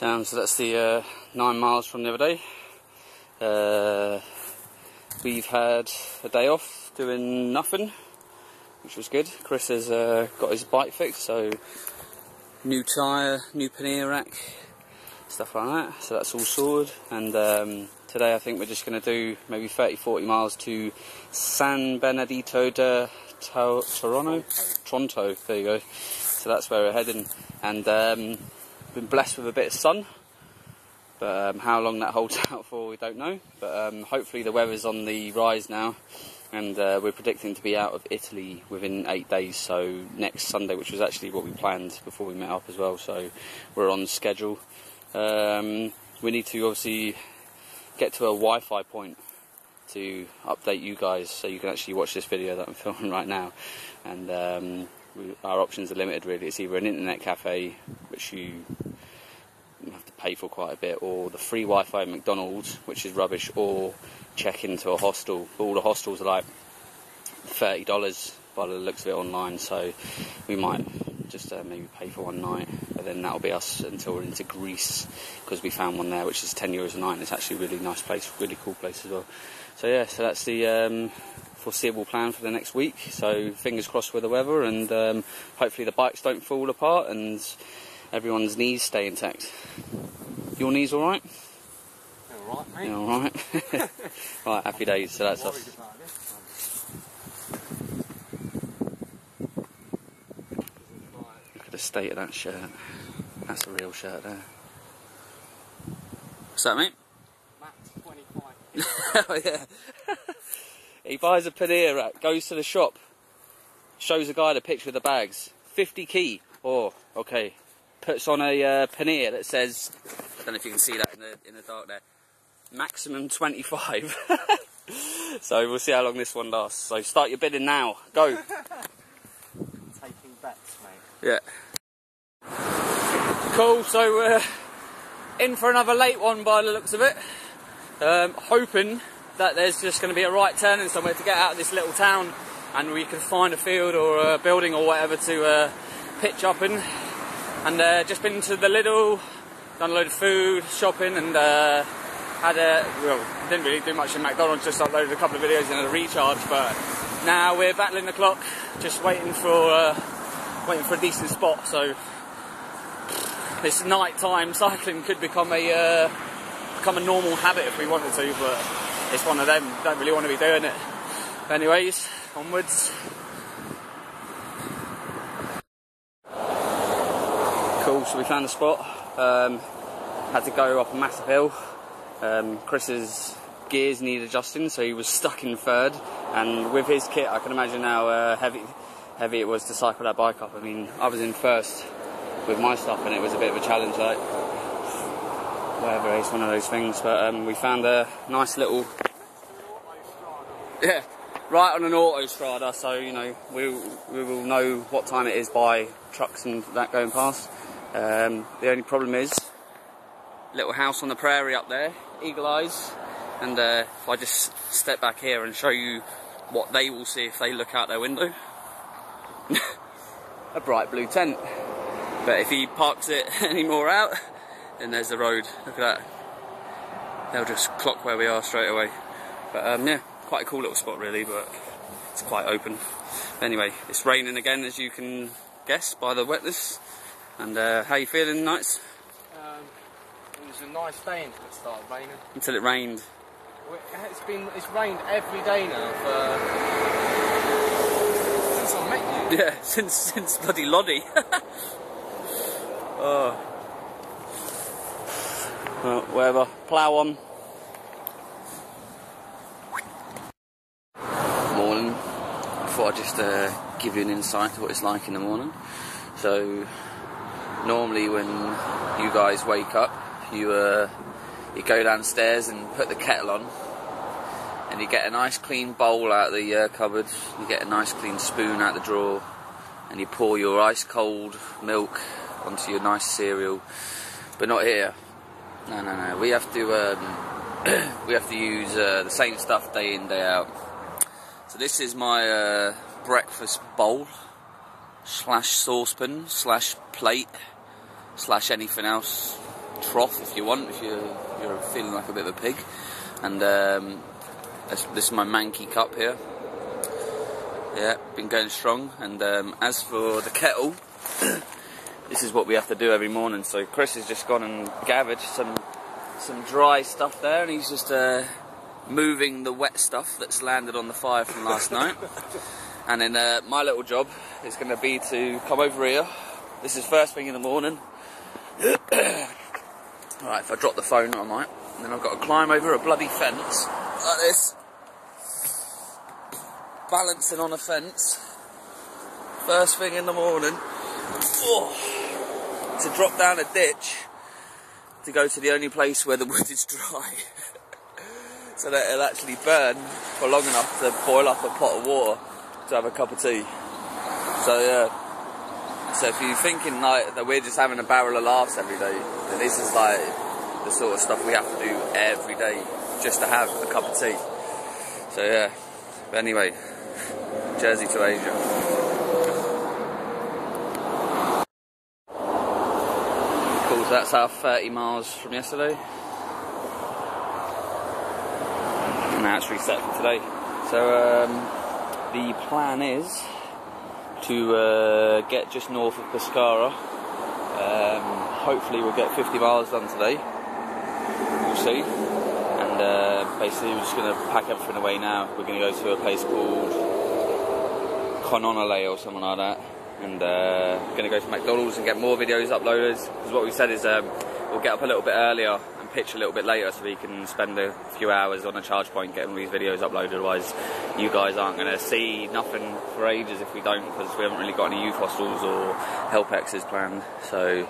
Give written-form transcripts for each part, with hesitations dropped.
So that's the 9 miles from the other day. We've had a day off doing nothing, which was good. Chris has got his bike fixed, so new tyre, new pannier rack, stuff like that. So that's all sorted. And today I think we're just going to do maybe 30-40 miles to San Benedito de Tronto. There you go. So that's where we're heading. And been blessed with a bit of sun, but how long that holds out for we don't know. But hopefully the weather's on the rise now, and we're predicting to be out of Italy within 8 days, so next Sunday, which was actually what we planned before we met up as well, so we're on schedule. We need to obviously get to a Wi-Fi point to update you guys so you can actually watch this video that I'm filming right now. And our options are limited really. It's either an internet cafe, which you have to pay for quite a bit, or the free Wi-Fi at McDonald's, which is rubbish, or check into a hostel. All the hostels are like $30 by the looks of it online, so we might just maybe pay for one night, but then that'll be us until we're into Greece, because we found one there which is €10 a night, and it's actually a really nice place, really cool place as well. So yeah, so that's the foreseeable plan for the next week, so fingers crossed with the weather, and hopefully the bikes don't fall apart and everyone's knees stay intact. Your knees alright? Alright, mate. Alright. Right, happy days, so that's us. Look at the state of that shirt. That's a real shirt there. What's that, mate? Max 25. Oh yeah. He buys a pannier rack, goes to the shop, shows a guy the picture of the bags, 50 key. Oh, okay. Puts on a pannier that says, I don't know if you can see that in the dark there, maximum 25. So we'll see how long this one lasts. So start your bidding now. Go. Taking bets, mate. Yeah. Cool. So we're in for another late one by the looks of it. Hoping that there's just going to be a right turn and somewhere to get out of this little town, and we can find a field or a building or whatever to pitch up in. And just been to the Lidl, done a load of food, shopping, and didn't really do much in McDonald's, just uploaded a couple of videos and had a recharge. But now we're battling the clock, just waiting for a decent spot. So this night-time cycling could become a normal habit if we wanted to, but it's one of them, don't really want to be doing it. Anyways, onwards. Cool, so we found a spot. Had to go up a massive hill. Chris's gears need adjusting, so he was stuck in third. And with his kit, I can imagine how heavy it was to cycle that bike up. I mean, I was in first with my stuff, and it was a bit of a challenge, like, whatever, it's one of those things. But we found a nice little, yeah, right on an autostrada, so you know we will know what time it is by trucks and that going past. The only problem is little house on the prairie up there, eagle eyes, and if I just step back here and show you what they will see if they look out their window, a bright blue tent. But if he parks it any more out, then there's the road. Look at that. They'll just clock where we are straight away. But yeah, quite a cool little spot really, but it's quite open. Anyway, it's raining again, as you can guess by the wetness. And how you feeling, Knights? It was a nice day until it started raining. Until it rained. It's rained every day now since I met you. Yeah, since bloody Loddy. Oh. Well, whatever. Plough on. Morning. I thought I'd just give you an insight to what it's like in the morning. So normally when you guys wake up, you go downstairs and put the kettle on, and you get a nice clean bowl out of the cupboard, you get a nice clean spoon out the drawer, and you pour your ice cold milk onto your nice cereal. But not here. No. We have to use the same stuff day in, day out. So this is my breakfast bowl / saucepan / plate / anything else. trough if you want, if you're feeling like a bit of a pig. And this is my Mankey cup here. Yeah, been going strong. And as for the kettle, this is what we have to do every morning. So Chris has just gone and gathered some dry stuff there, and he's just moving the wet stuff that's landed on the fire from last night. And then my little job is going to be to come over here. This is first thing in the morning. Alright, if I drop the phone I might. And then I've got to climb over a bloody fence like this, balancing on a fence first thing in the morning, to drop down a ditch to go to the only place where the wood is dry so that it'll actually burn for long enough to boil up a pot of water to have a cup of tea. So yeah, so if you're thinking like that we're just having a barrel of laughs every day, then this is like the sort of stuff we have to do every day just to have a cup of tea. So yeah, but anyway, Jersey to Asia. Cool, so that's our 30 miles from yesterday. And now it's reset for today. So the plan is to get just north of Pescara. Hopefully we'll get 50 miles done today. We'll see. And basically we're just going to pack everything away now. We're going to go to a place called Cononale or something like that. And going to go to McDonald's and get more videos uploaded. Because what we said is we'll get up a little bit earlier and pitch a little bit later so we can spend a few hours on a charge point getting all these videos uploaded. Otherwise you guys aren't going to see nothing for ages if we don't, because we haven't really got any youth hostels or help-exes planned. So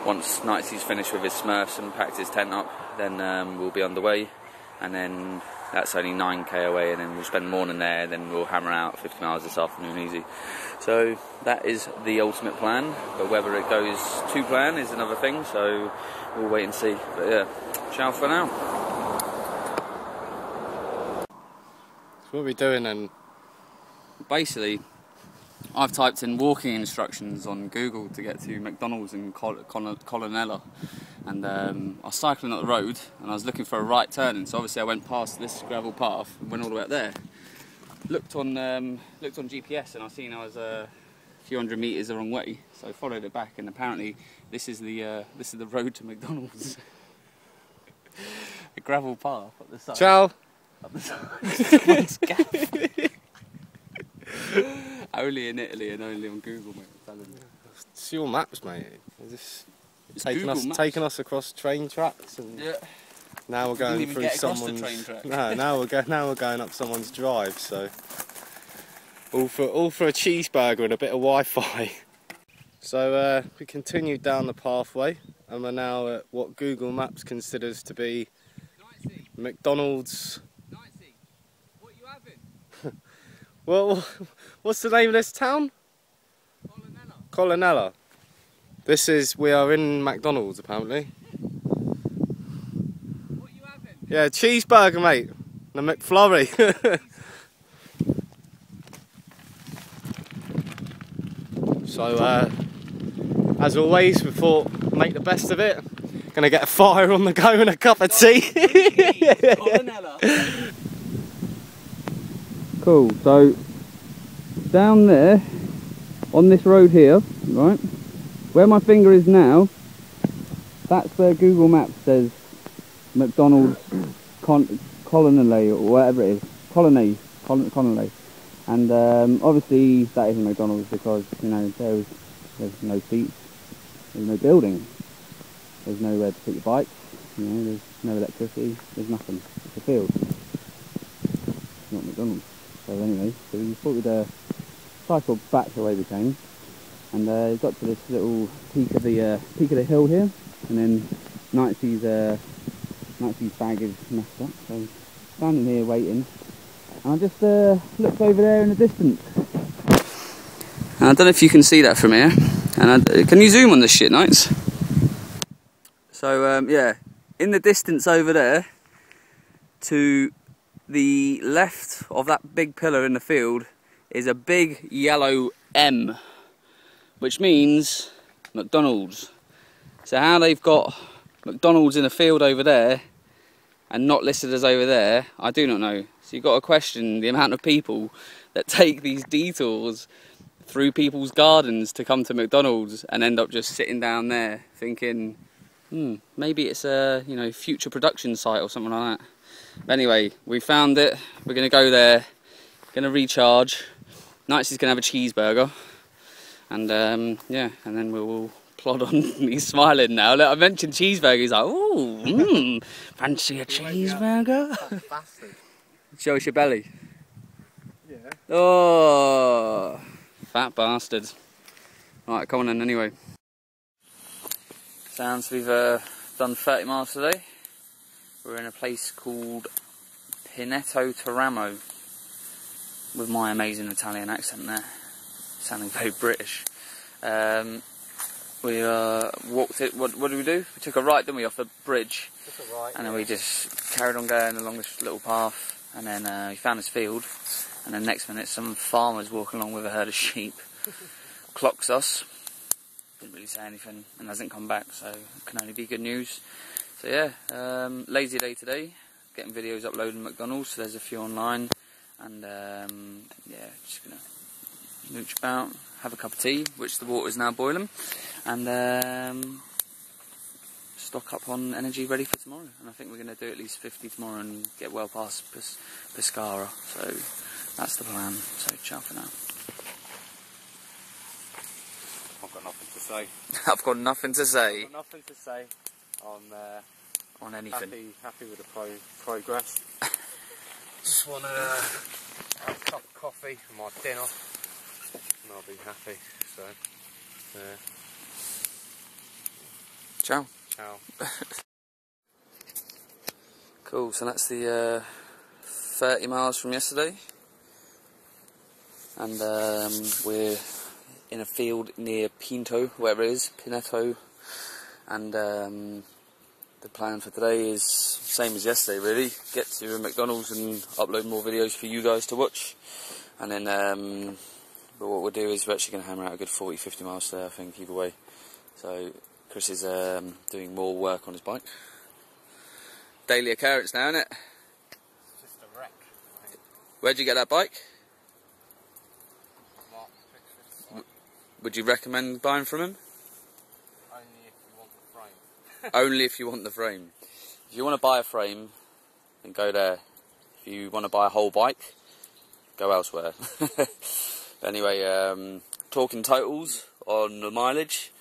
once Nightsy's finished with his Smurfs and packed his tent up, then we'll be underway. And then that's only 9k away, and then we'll spend the morning there, then we'll hammer out 50 miles this afternoon easy. So that is the ultimate plan, but whether it goes to plan is another thing, so we'll wait and see. But yeah, ciao for now. So what are we doing then? Basically, I've typed in walking instructions on Google to get to McDonald's in Colonella, and I was cycling up the road and I was looking for a right turn, so obviously I went past this gravel path and went all the way up there. Looked on GPS and I seen I was a few hundred metres the wrong way, so I followed it back, and apparently this is the road to McDonald's. A gravel path up the side. Ciao. Up the side. Only in Italy and only on Google, mate. I'm telling you. It's your maps, mate. It's taking us across train tracks, and yeah. Now we're going through someone's. Train track. No, now we're going up someone's drive. So all for a cheeseburger and a bit of Wi-Fi. So we continued down the pathway, and we're now at what Google Maps considers to be McDonald's. What you having? Well, what's the name of this town? Colonella. We are in McDonald's apparently. What you having? Yeah, cheeseburger, mate. And a McFlurry. So, as always, we thought, make the best of it. Gonna get a fire on the go and a cup of tea. Cool, so down there on this road here, right, where my finger is now, that's where Google Maps says McDonald's Colonale or whatever it is, Colonale. And obviously that isn't McDonald's because, you know, there's no seats, there's no building, there's nowhere to put your bikes, you know, there's no electricity, there's nothing, it's a field. It's not McDonald's. So anyway, so we thought we'd cycle back the way we came, and got to this little peak of the hill here, and then Nightsy's bag is messed up, so standing here waiting, and I just looked over there in the distance. And I don't know if you can see that from here, and can you zoom on this shit, Nights? So yeah, in the distance over there, to the left of that big pillar in the field is a big yellow M, which means McDonald's. So how they've got McDonald's in a field over there and not listed as over there, I do not know. So you've got to question the amount of people that take these detours through people's gardens to come to McDonald's and end up just sitting down there thinking, maybe it's a future production site or something like that. But anyway, we found it. We're going to go there, going to recharge. Knightsy's going to have a cheeseburger, and yeah, and then we'll plod on. He's smiling now. Look, I mentioned cheeseburger. He's like, ooh, fancy a cheeseburger? Show us your belly. Yeah. Oh, fat bastard. Right, come on then. Anyway, sounds we've done 30 miles today. We're in a place called Civitanova, with my amazing Italian accent there, sounding very British. We walked it. What did we do? We took a right, didn't we, off the bridge? Took a right, and then we just carried on going along this little path, and then we found this field, and then next minute some farmers walking along with a herd of sheep clocks us. Didn't really say anything and hasn't come back, so it can only be good news. So yeah, lazy day today, getting videos uploaded in McDonald's, so there's a few online, and yeah, just gonna mooch about, have a cup of tea, which the water is now boiling, and stock up on energy ready for tomorrow. And I think we're going to do at least 50 tomorrow and get well past Pescara, so that's the plan. So ciao for now. I've got nothing to say. I've got nothing to say. I've got nothing to say on anything. Happy with the progress. Just want to have a cup of coffee for my dinner, and I'll be happy. So, yeah. Ciao. Ciao. Cool. So that's the 30 miles from yesterday, and we're in a field near Pinto, wherever it is, Pineto, and the plan for today is same as yesterday, really. Get to McDonald's and upload more videos for you guys to watch, and then but what we'll do is we're actually going to hammer out a good 40-50 miles today, I think, either way. So Chris is doing more work on his bike. Daily occurrence now, isn't it? It's just a wreck. Where'd you get that bike? Would you recommend buying from him? Only if you want the frame. Only if you want the frame. If you want to buy a frame, then go there. If you want to buy a whole bike, go elsewhere. Anyway, talking totals on the mileage,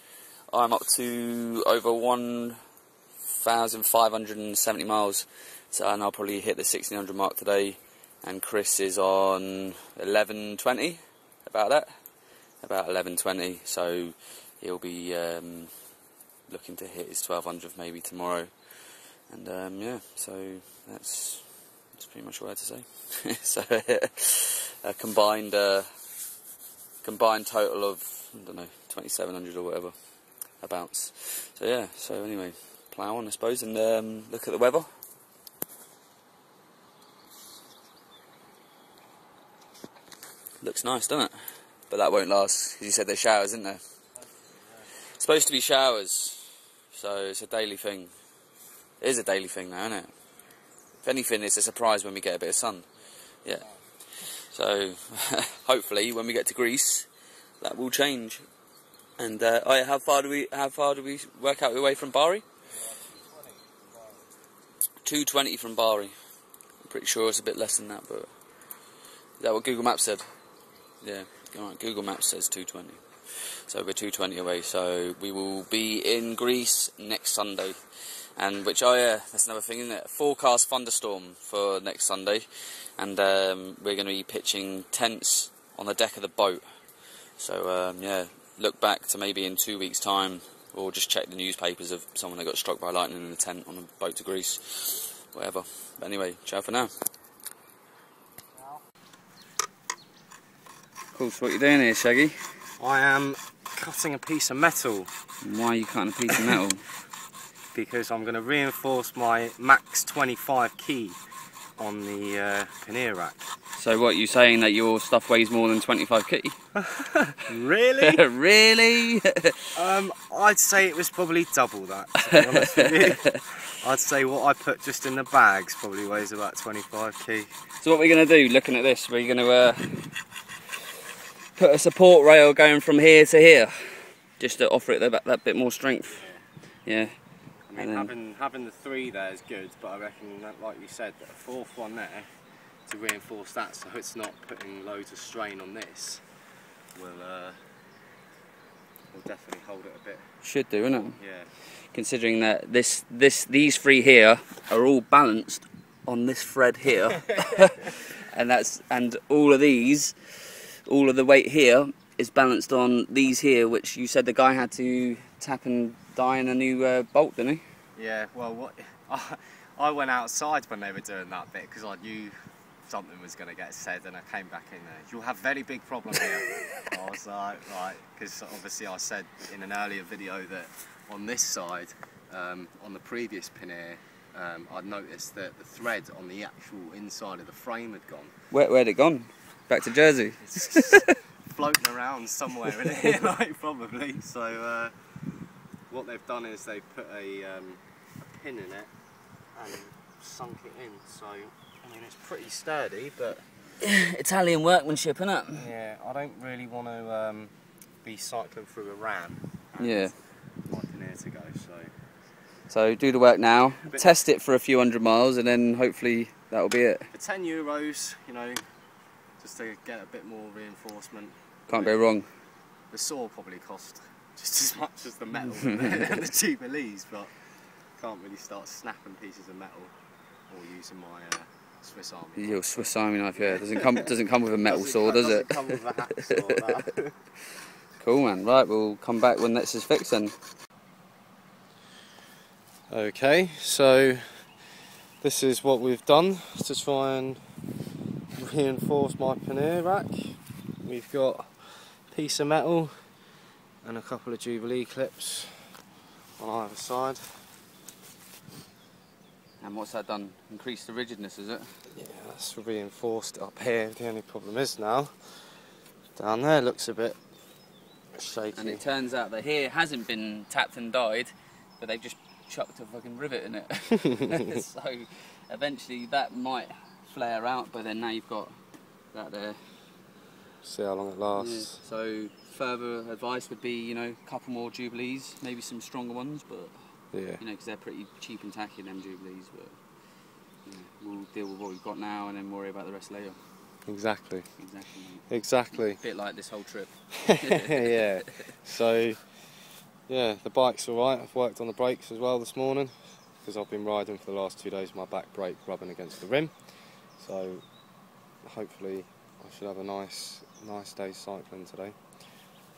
I'm up to over 1,570 miles, so and I'll probably hit the 1,600 mark today, and Chris is on 1120, about 1120, so he'll be looking to hit his 1,200 maybe tomorrow, and yeah, so that's pretty much all I have to say. So a combined total of, I don't know, 2,700 or whatever, a bounce. So yeah, so anyway, plough on I suppose, and look at the weather. Looks nice, doesn't it? But that won't last, because you said there's showers, isn't there? It's supposed to be showers, so it's a daily thing. It is a daily thing now, isn't it? If anything, it's a surprise when we get a bit of sun. Yeah. So hopefully, when we get to Greece, that will change. And oh yeah, how far do we work out the way from Bari? 220 from Bari. I'm pretty sure it's a bit less than that, but is that what Google Maps said? Yeah. Alright, Google Maps says 220. So we're 220 away. So we will be in Greece next Sunday. And which, oh yeah, that's another thing, isn't it? Forecast thunderstorm for next Sunday, and we're going to be pitching tents on the deck of the boat. So yeah, look back to maybe in 2 weeks' time, or just check the newspapers of someone that got struck by lightning in a tent on a boat to Greece, whatever. But anyway, ciao for now. Cool. So what are you doing here, Shaggy? I am cutting a piece of metal. Why are you cutting a piece of metal? Because I'm going to reinforce my Max 25 key on the pannier rack. So what, you saying that your stuff weighs more than 25 kg? Really? Really? I'd say it was probably double that, to be honest with you. I'd say what I put just in the bags probably weighs about 25 kg. So what we're going to do, looking at this, we're going to put a support rail going from here to here, just to offer it that bit more strength. Yeah. I mean, having the 3 there is good, but I reckon that, like you said, that a 4th one there, to reinforce that so it's not putting loads of strain on this, will definitely hold it a bit. Should do, innit? Yeah. Considering that these 3 here are all balanced on this thread here, and all of the weight here is balanced on these here, which you said the guy had to tap and die in a new bolt, didn't he? Yeah. Well, I went outside when they were doing that bit because I knew something was going to get said, and I came back in there. You'll have very big problem here. I was like, right, because obviously I said in an earlier video that on this side, on the previous pin here, I'd noticed that the thread on the actual inside of the frame had gone. Where'd it gone? Back to Jersey? It's just floating around somewhere in here, like, probably. So what they've done is they've put a pin in it and sunk it in. So I mean, it's pretty sturdy, but Italian workmanship, innit? Yeah, I don't really want to be cycling through a ram. Yeah. Like an air to go, So do the work now, test it for a few 100 miles, and then hopefully that'll be it. For €10, you know, just to get a bit more reinforcement. Can't go wrong. The saw probably cost just as much as the metal and the Jubilees, but can't really start snapping pieces of metal or using my Swiss Army. Your Swiss Army knife, yeah. Doesn't come with a metal saw, does it? Doesn't come with a hacksaw, no. Cool, man. Right, we'll come back when this is fixed then. Okay, so this is what we've done to try and reinforce my pannier rack. We've got a piece of metal and a couple of Jubilee clips on either side. And what's that done? Increased the rigidness, is it? Yeah, that's reinforced up here. The only problem is now, down there looks a bit shaky. And it turns out that here hasn't been tapped and dyed, but they've just chucked a fucking rivet in it. So eventually that might flare out, but then now you've got that there. See how long it lasts. Yeah. So further advice would be, you know, a couple more Jubilees, maybe some stronger ones, but yeah, you know, because they're pretty cheap and tacky, them Jubilees. But you know, we'll deal with what we've got now and then worry about the rest later. Exactly. Exactly. Exactly. A bit like this whole trip. Yeah. So yeah, the bike's alright. I've worked on the brakes as well this morning because I've been riding for the last 2 days with my back brake rubbing against the rim. So hopefully I should have a nice day cycling today,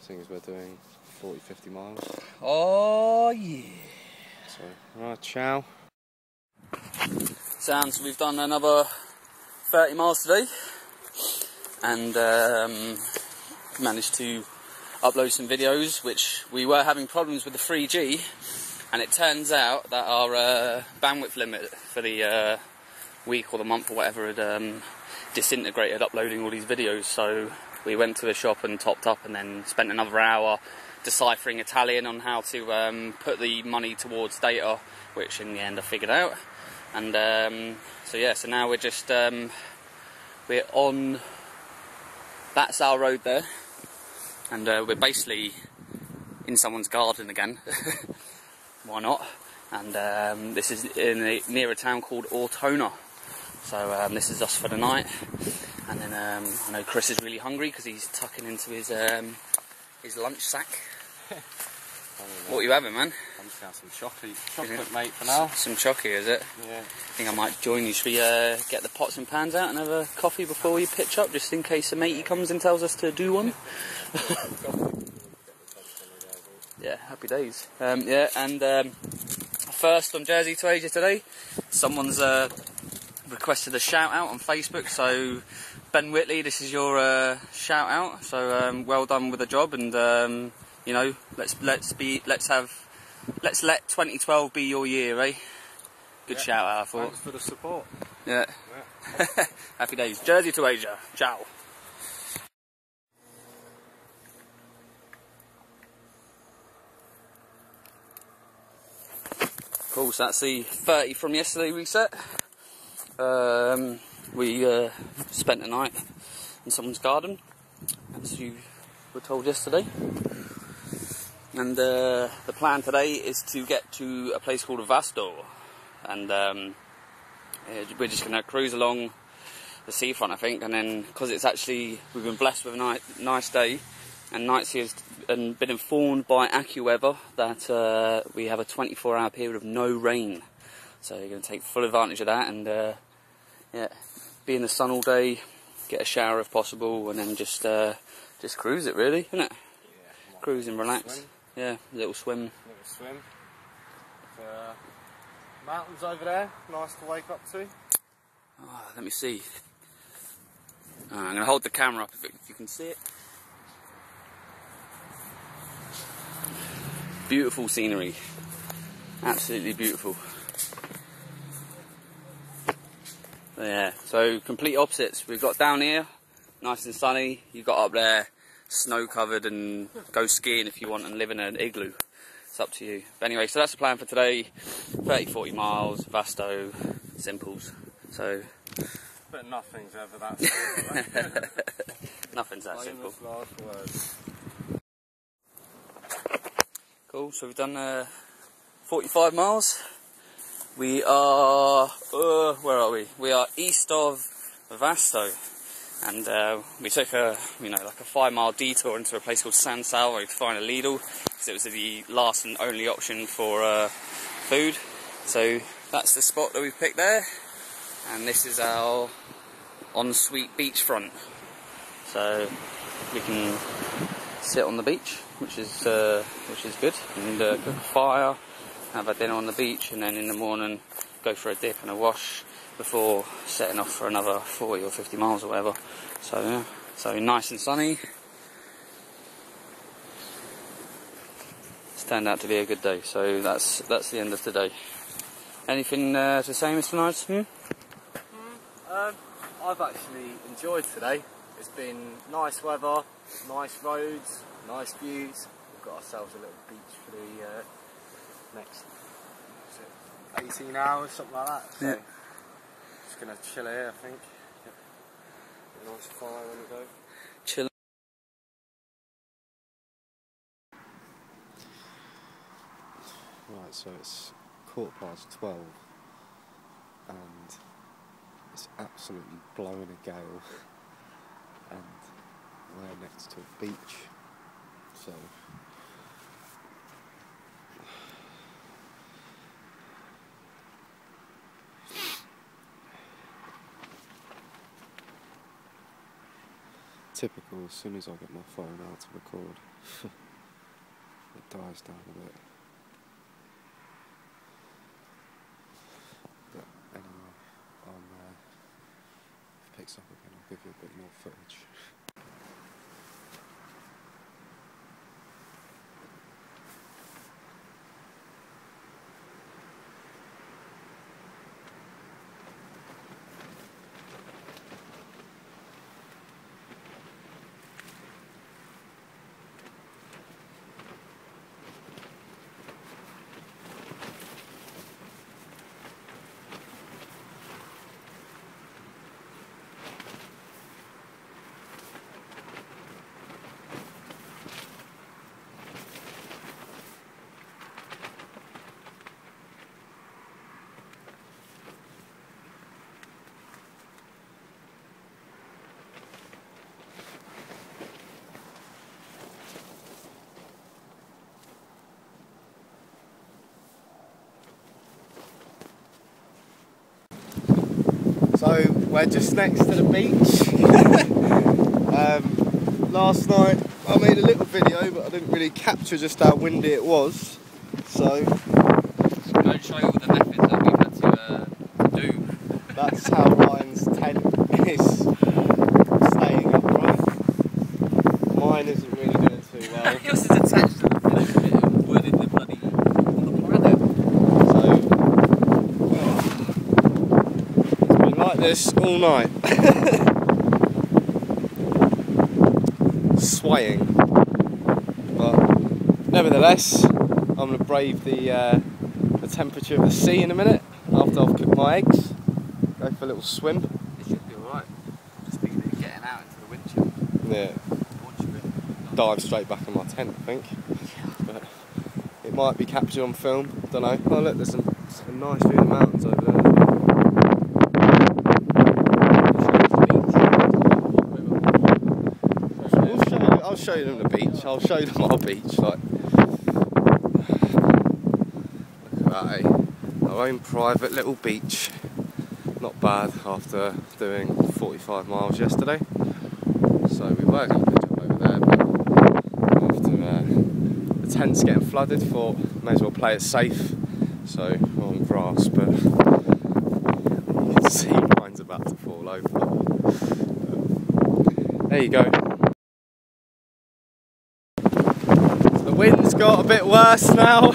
seeing as we're doing 40-50 miles. Oh yeah. So right, ciao. Sounds, we've done another 30 miles today and managed to upload some videos, which we were having problems with the 3G, and it turns out that our bandwidth limit for the week or the month or whatever had disintegrated uploading all these videos. So we went to the shop and topped up, and then spent another hour deciphering Italian on how to put the money towards data, which in the end I figured out. And so yeah, so now we're just we're on, that's our road there, and we're basically in someone's garden again. Why not? And this is near a town called Ortona. So this is us for the night, and then I know Chris is really hungry because he's tucking into his lunch sack. What are you having, man? I'm just going to have some chocolate, mate, for now. Some chocolate, is it? Yeah. I think I might join you. Should we get the pots and pans out and have a coffee before we pitch up, just in case a matey comes and tells us to do one? Yeah, happy days. Yeah, and first on J2ATV today, someone's requested a shout out on Facebook. So Ben Whitley, this is your shout out. So well done with the job, and you know, let's let 2012 be your year, eh? Good shout out, I thought. Thanks for the support. Yeah. Happy days. Jersey to Asia. Ciao. Cool, so that's the 30 from yesterday reset. We spent the night in someone's garden, as you were told yesterday. And the plan today is to get to a place called Vasto. And we're just going to cruise along the seafront, I think. And then, because it's actually, we've been blessed with a nice day. And Nightsea has been informed by AccuWeather that we have a 24-hour period of no rain. So you're going to take full advantage of that and yeah, be in the sun all day, get a shower if possible, and then just cruise it, really, isn't it? Yeah, cruise and relax. Swim. Yeah, a little swim. Little swim. Mountains over there, nice to wake up to. Oh, let me see. I'm going to hold the camera up if you can see it. Beautiful scenery, absolutely beautiful. Yeah, so complete opposites. We've got down here, nice and sunny. You've got up there, snow covered, and go skiing if you want and live in an igloo. It's up to you. But anyway, so that's the plan for today. 30-40 miles, Vasto, simples. So. But nothing's ever that simple. Nothing's that simple. Last words. Cool, so we've done 45 miles. We are, where are we? We are east of Vasto, and we took a, like a 5-mile detour into a place called San Salvo to find a Lidl, because it was the last and only option for food. So that's the spot that we've picked there, and this is our ensuite beachfront. So we can sit on the beach, which is good, and cook a fire, have a dinner on the beach, and then in the morning go for a dip and a wash before setting off for another 40 or 50 miles or whatever. So yeah, so nice and sunny. It's turned out to be a good day. So that's the end of today. Anything to say, Mr. Knights? I've actually enjoyed today. It's been nice weather, nice roads, nice views. We've got ourselves a little beach for the next 18 hours, something like that. So yeah. Just going to chill here, I think. Get a nice fire on the go. Chill. Right, so it's 12:15 and it's absolutely blowing a gale. And we're next to a beach, so typical. As soon as I get my phone out to record, it dies down a bit. But anyway, if it picks up again, I'll give you a bit more footage. So we're just next to the beach. Last night I made a little video, but I didn't really capture just how windy it was. So go and show you all the methods that we've had to do. That's how Ryan's tent is staying upright. Mine isn't really doing too well. Yours is attached to the bit of wood in the bloody on the planet. So it's been like this all night. Swaying. But nevertheless, I'm going to brave the temperature of the sea in a minute after I've cooked my eggs. Go for a little swim. It should be alright. Just be getting out into the wind chill. Yeah. Dive straight back in my tent, I think. But it might be captured on film, don't know. Oh look, there's a nice view of the mountains over there. I'll show them the beach. I'll show them our beach. Like, look at that, eh? Our own private little beach. Not bad after doing 45 miles yesterday. So we were going to pitch up over there, but after the tent's getting flooded, thought may as well play it safe. So we're on grass, but you can see mine's about to fall over. There you go. The wind's got a bit worse now.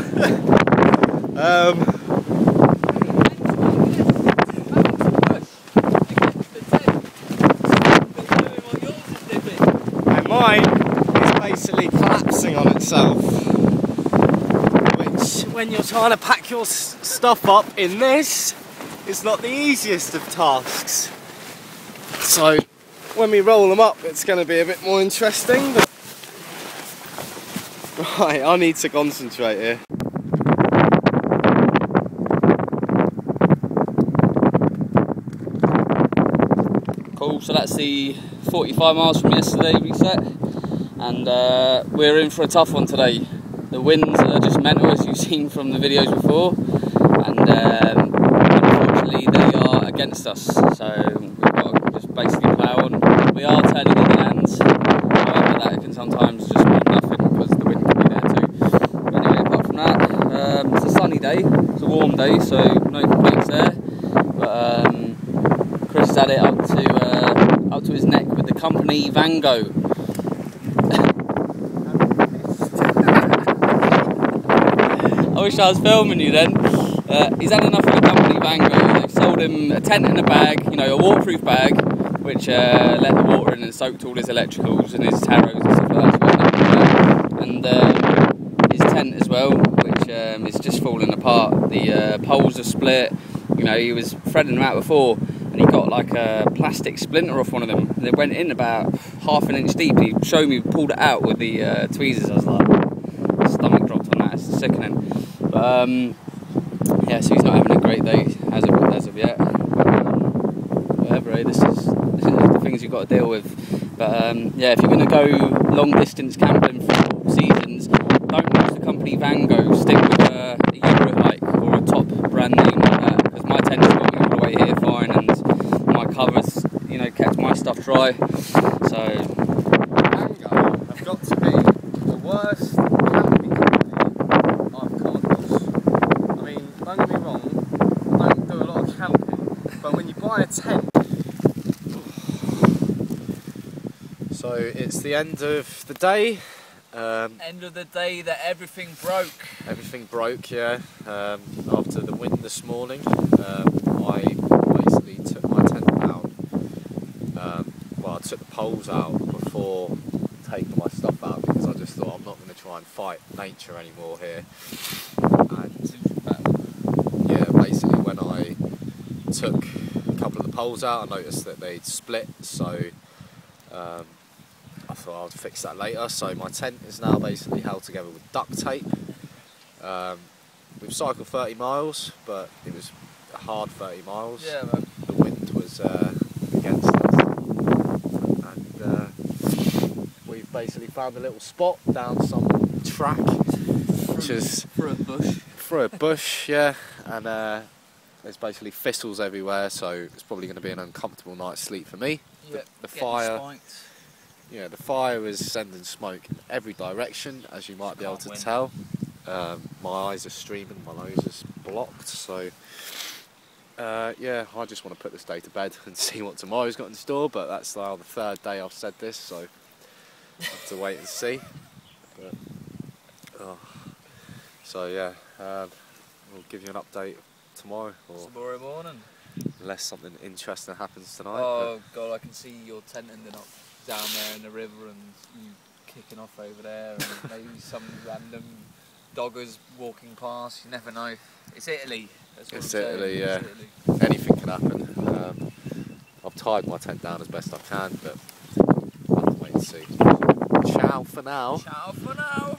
And mine is basically collapsing on itself. Which, when you're trying to pack your stuff up in this, it's not the easiest of tasks. So, when we roll them up, it's going to be a bit more interesting. But right, I need to concentrate here. Cool, so that's the 45 miles from yesterday reset, and we're in for a tough one today. The winds are just mental, as you've seen from the videos before, and unfortunately they are against us, so we've got to just basically plough on. We are turning on the lands, however that can sometimes just mean nothing because the wind can be there too. But anyway, apart from that, it's a sunny day, it's a warm day, so no complaints there. But Chris has had it up to his neck with the company Vango. I wish I was filming you then. He's had enough of the company Vango. They've sold him a tent in a bag, you know, a waterproof bag, which let the water in and soaked all his electricals and his taros and stuff like that. And his tent as well, which is just falling apart. The poles are split. You know, he was threading them out before, and he got like a plastic splinter off one of them. They went in about half an inch deep. He showed me, pulled it out with the tweezers. I was like, my stomach dropped on that. It's sickening. But yeah, so he's not having a great day as of yet. Whatever, eh? This is the things you've got to deal with. But yeah, if you're going to go long distance camping for seasons, don't use the company Vango. Stick with a Euro Hike or a top brand name like that, because my tent's got me all the way here fine, and my covers, you know, kept my stuff dry. So Vango have got to be the worst camping company I've come across. I mean, don't get me wrong, I don't do a lot of camping, but when you buy a tent. So it's the end of the day. end of the day that everything broke. Everything broke, yeah. After the wind this morning, I basically took my tent down. Well, I took the poles out before taking my stuff out, because I just thought I'm not going to try and fight nature anymore here. And yeah, basically when I took a couple of the poles out, I noticed that they'd split, so I thought I'd fix that later. So my tent is now basically held together with duct tape. We've cycled 30 miles, but it was a hard 30 miles. Yeah, man. The wind was against us. And we've basically found a little spot down some track, which is through a bush. Through a bush, yeah. And there's basically thistles everywhere, so it's probably going to be an uncomfortable night's sleep for me. Yeah, the fire. Yeah, the fire is sending smoke in every direction, as you might be able to tell. My eyes are streaming, my nose is blocked, so yeah, I just want to put this day to bed and see what tomorrow's got in store, but that's now the third day I've said this, so I have to wait and see. But, so yeah, we'll give you an update tomorrow. Or tomorrow morning. unless something interesting happens tonight. Oh God, I can see your tent ending up down there in the river and you kicking off over there, and maybe some random doggers walking past. You never know. It's Italy. That's what It's I'm saying. Italy, yeah. It's Italy. Anything can happen. I've tied my tent down as best I can, but I'll have to wait and see. Ciao for now. Ciao for now.